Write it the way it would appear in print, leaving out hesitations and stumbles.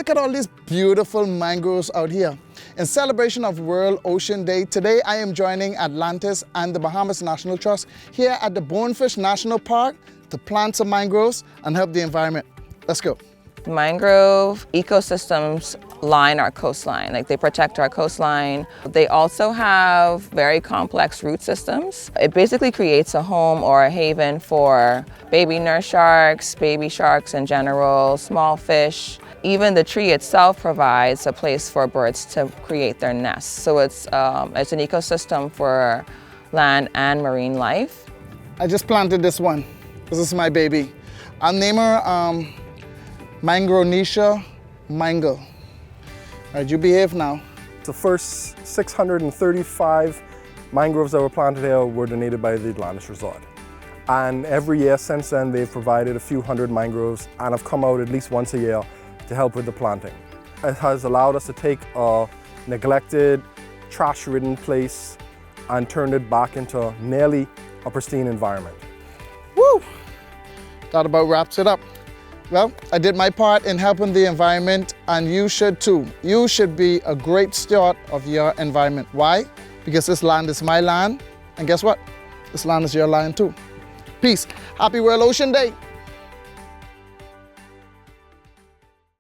look at all these beautiful mangroves out here. In celebration of World Ocean Day, today I am joining Atlantis and the Bahamas National Trust here at the Bonefish National Park to plant some mangroves and help the environment. Let's go. Mangrove ecosystems line our coastline, like they protect our coastline. They also have very complex root systems. It basically creates a home or a haven for baby nurse sharks, baby sharks in general, small fish. Even the tree itself provides a place for birds to create their nests. So it's an ecosystem for land and marine life. I just planted this one. This is my baby. I'll name her Mangrove Mango. All right, you behave now. The first 635 mangroves that were planted here were donated by the Atlantis Resort. And every year since then, they've provided a few hundred mangroves and have come out at least once a year to help with the planting. It has allowed us to take a neglected, trash-ridden place and turn it back into nearly a pristine environment. Woo! That about wraps it up. Well, I did my part in helping the environment, and you should too. You should be a great steward of your environment. Why? Because this land is my land, and guess what? This land is your land too. Peace. Happy World Ocean Day.